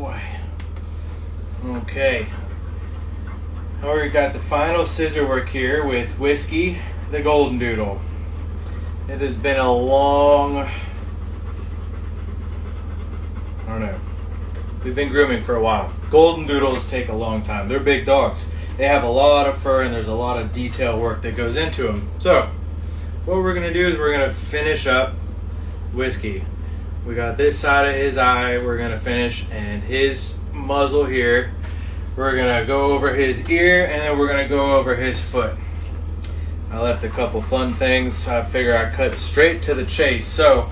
boy. Okay. We got the final scissor work here with Whiskey, the Goldendoodle. It has been a long, I don't know. We've been grooming for a while. Goldendoodles take a long time. They're big dogs. They have a lot of fur and there's a lot of detail work that goes into them. So, what we're gonna do is we're gonna finish up Whiskey. We got this side of his eye we're gonna finish, and his muzzle here. We're gonna go over his ear, and then we're gonna go over his foot. I left a couple fun things. I figure I cut straight to the chase. So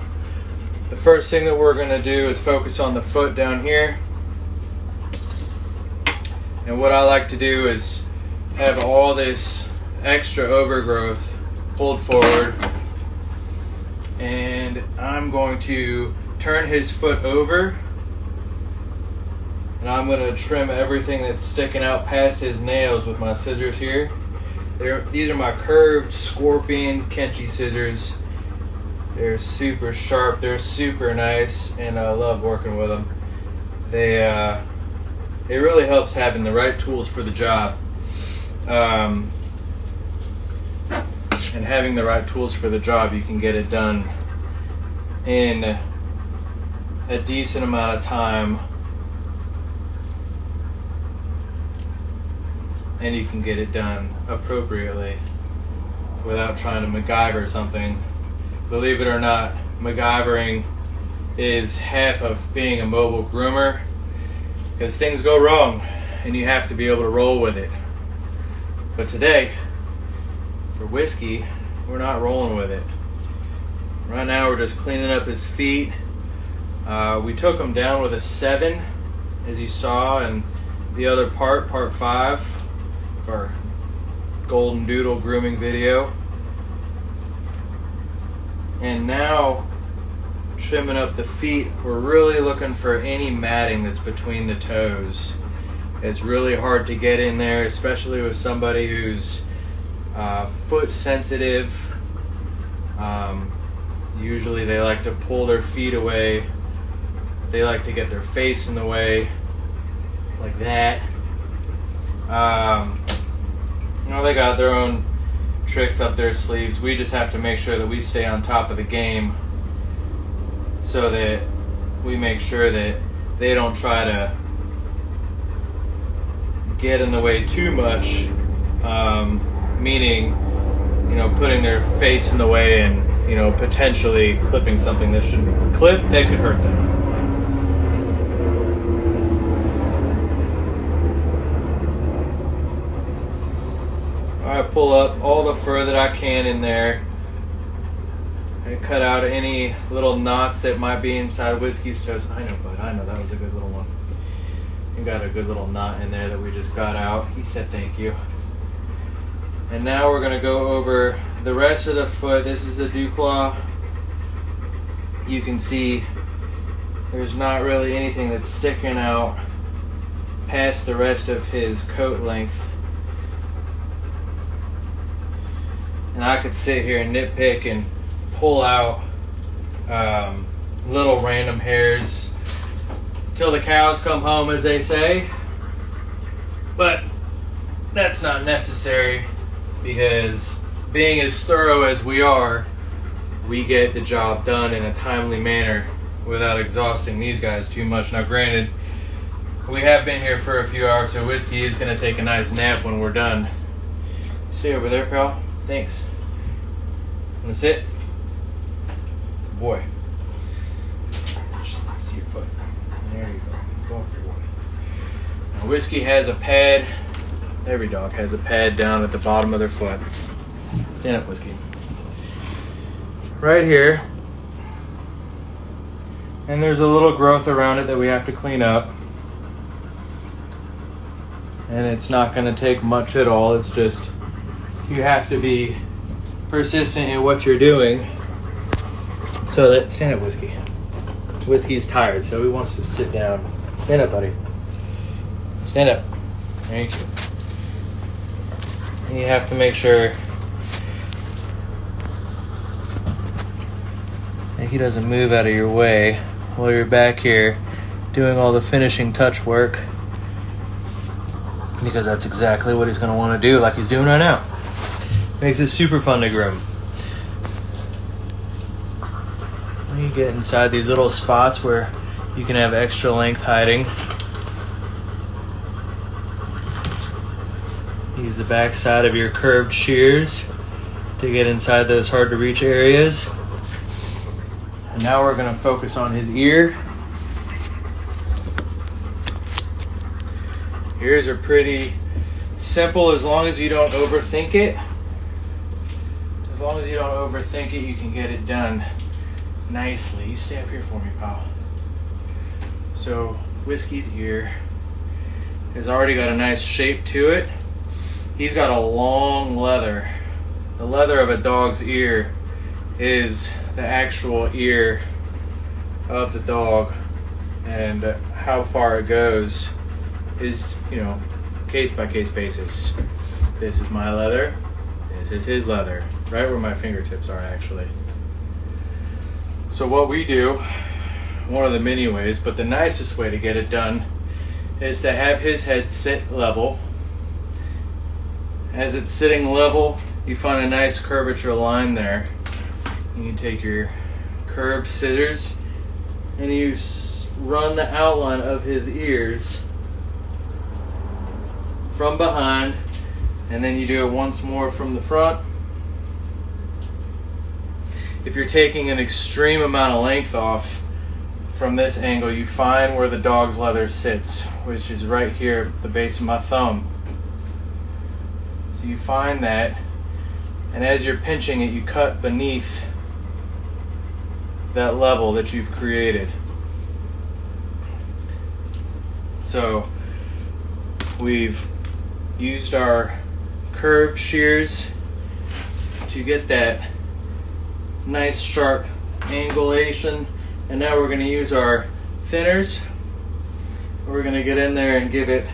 the first thing that we're gonna do is focus on the foot down here. And what I like to do is have all this extra overgrowth pulled forward. And I'm going to turn his foot over. And I'm gonna trim everything that's sticking out past his nails with my scissors here. These are my curved Scorpion Kenchi scissors. They're super sharp, they're super nice, and I love working with them. It really helps having the right tools for the job. And having the right tools for the job, you can get it done in a decent amount of time. And you can get it done appropriately without trying to MacGyver something. Believe it or not, MacGyvering is half of being a mobile groomer, because things go wrong and you have to be able to roll with it. But today, for Whiskey, we're not rolling with it. Right now we're just cleaning up his feet. We took him down with a 7, as you saw in the other part 5. Our Goldendoodle grooming video. And now, trimming up the feet, we're really looking for any matting that's between the toes. It's really hard to get in there, especially with somebody who's foot sensitive. Usually they like to pull their feet away. They like to get their face in the way, like that. They got their own tricks up their sleeves. We just have to make sure that we stay on top of the game, so that we make sure that they don't try to get in the way too much, meaning, putting their face in the way and, potentially clipping something that shouldn't clip, that could hurt them. I pull up all the fur that I can in there and cut out any little knots that might be inside Whiskey's toes. I know, bud, I know, that was a good little one. You got a good little knot in there that we just got out. He said thank you. And now we're gonna go over the rest of the foot. This is the dew claw. You can see there's not really anything that's sticking out past the rest of his coat length. And I could sit here and nitpick and pull out little random hairs till the cows come home, as they say. But that's not necessary, because being as thorough as we are, we get the job done in a timely manner without exhausting these guys too much. Now granted, we have been here for a few hours, so Whiskey is going to take a nice nap when we're done. See over there, pal? Thanks. Wanna sit? Good boy. Just see your foot. There you go. Go up, boy. Now, Whiskey has a pad. Every dog has a pad down at the bottom of their foot. Stand up, Whiskey. Right here. And there's a little growth around it that we have to clean up. And it's not going to take much at all. It's just, you have to be persistent in what you're doing. So that, stand up, Whiskey. Whiskey's tired, so he wants to sit down. Stand up, buddy. Stand up. Thank you. And you have to make sure that he doesn't move out of your way while you're back here doing all the finishing touch work, because that's exactly what he's going to want to do, like he's doing right now. Makes it super fun to groom. When you get inside these little spots where you can have extra length hiding, use the back side of your curved shears to get inside those hard to reach areas. And now we're going to focus on his ear. Ears are pretty simple as long as you don't overthink it. As long as you don't overthink it, you can get it done nicely. You stay up here for me, pal. So Whiskey's ear has already got a nice shape to it. He's got a long leather. The leather of a dog's ear is the actual ear of the dog, and how far it goes is, case by case basis. This is my leather, this is his leather, right where my fingertips are actually. So what we do, one of the many ways, but the nicest way to get it done is to have his head sit level. As it's sitting level, you find a nice curvature line there. And you take your curved scissors and you run the outline of his ears from behind, and then you do it once more from the front. If you're taking an extreme amount of length off from this angle, you find where the dog's leather sits, which is right here at the base of my thumb. So you find that, and as you're pinching it, you cut beneath that level that you've created. So we've used our curved shears to get that nice sharp angulation, and now we're going to use our thinners. We're going to get in there and give it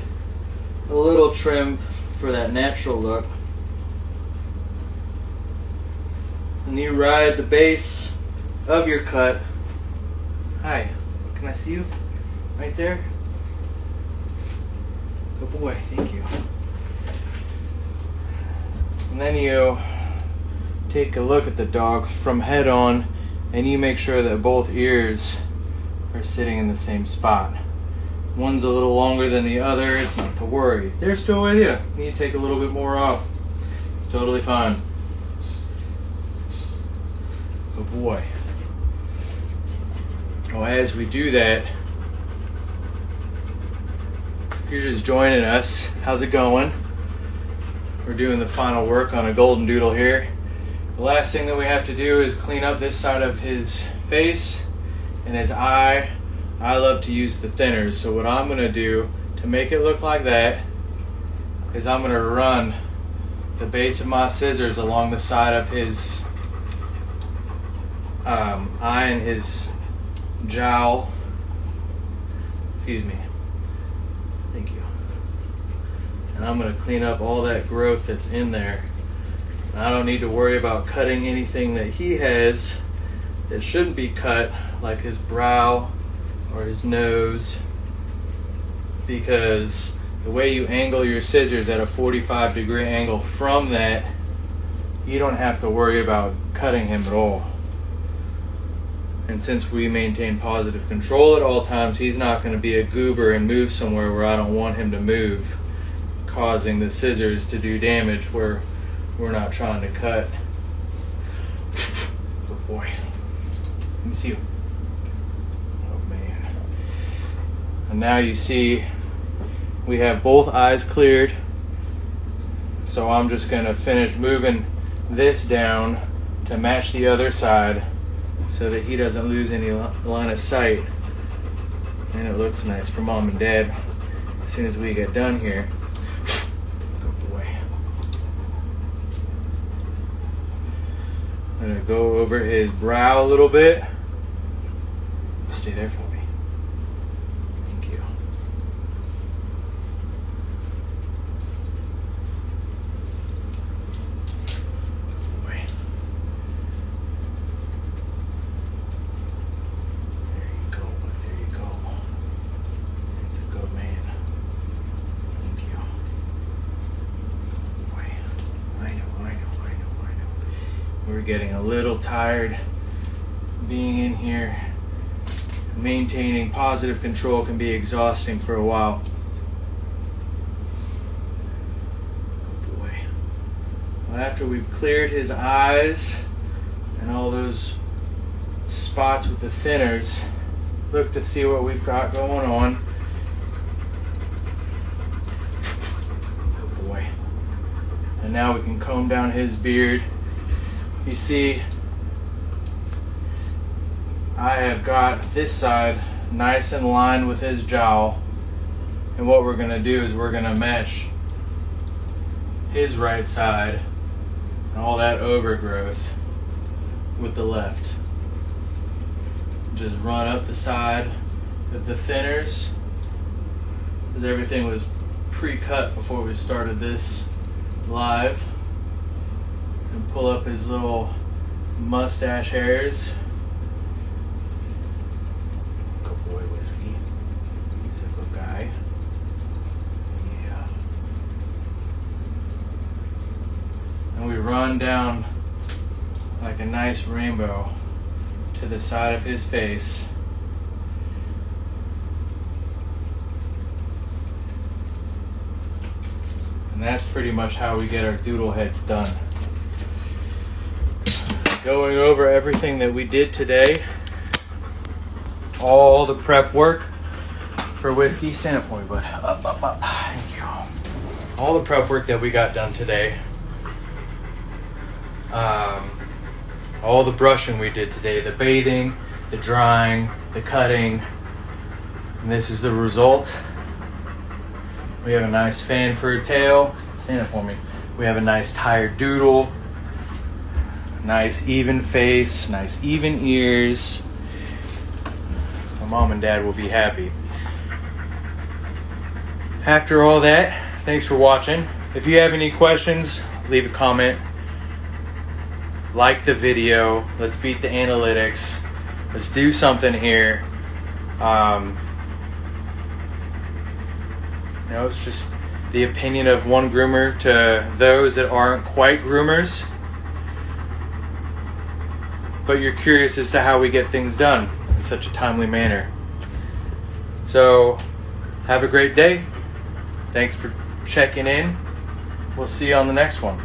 a little trim for that natural look. And you ride the base of your cut. Hi, can I see you? Right there? Good boy, thank you. And then you take a look at the dog from head on, and you make sure that both ears are sitting in the same spot. One's a little longer than the other, it's not to worry. They're still with you. You need to take a little bit more off. It's totally fine. Good boy. Well, as we do that, if you're just joining us, how's it going? We're doing the final work on a Goldendoodle here. The last thing that we have to do is clean up this side of his face and his eye. I love to use the thinners, so what I'm going to do to make it look like that is I'm going to run the base of my scissors along the side of his eye and his jowl. Excuse me. Thank you. And I'm going to clean up all that growth that's in there. And I don't need to worry about cutting anything that he has that shouldn't be cut, like his brow or his nose, because the way you angle your scissors at a 45-degree angle from that, you don't have to worry about cutting him at all. And since we maintain positive control at all times, he's not going to be a goober and move somewhere where I don't want him to move, causing the scissors to do damage where we're not trying to cut. Good boy. Let me see you. Oh man. And now you see we have both eyes cleared. So I'm just going to finish moving this down to match the other side so that he doesn't lose any line of sight. And it looks nice for mom and dad as soon as we get done here. Good boy. I'm going to go over his brow a little bit. Stay there for me. Thank you. Good boy. There you go. There you go. we're getting a little tired. Being in here, maintaining positive control can be exhausting for a while. Oh boy. Well, after we've cleared his eyes and all those spots with the thinners, look to see what we've got going on. Oh boy. And now we can comb down his beard. You see, I have got this side nice and lined with his jowl. And what we're gonna do is we're gonna match his right side and all that overgrowth with the left. Just run up the side of the thinners, because everything was pre-cut before we started this live, and pull up his little mustache hairs. Good boy, Whiskey. He's a good guy. Yeah. And we run down like a nice rainbow to the side of his face. And that's pretty much how we get our doodle heads done. Going over everything that we did today, all the prep work for Whiskey. Stand up for me, bud. Up, up, up. Thank you. All the prep work that we got done today. All the brushing we did today, the bathing, the drying, the cutting, and this is the result. We have a nice fan for a tail. Stand up for me. We have a nice tired doodle, nice even face, nice even ears. My mom and dad will be happy. After all that, thanks for watching. If you have any questions, leave a comment. Like the video. Let's beat the analytics. Let's do something here. It's just the opinion of one groomer to those that aren't quite groomers, but you're curious as to how we get things done in such a timely manner. So have a great day. Thanks for checking in. We'll see you on the next one.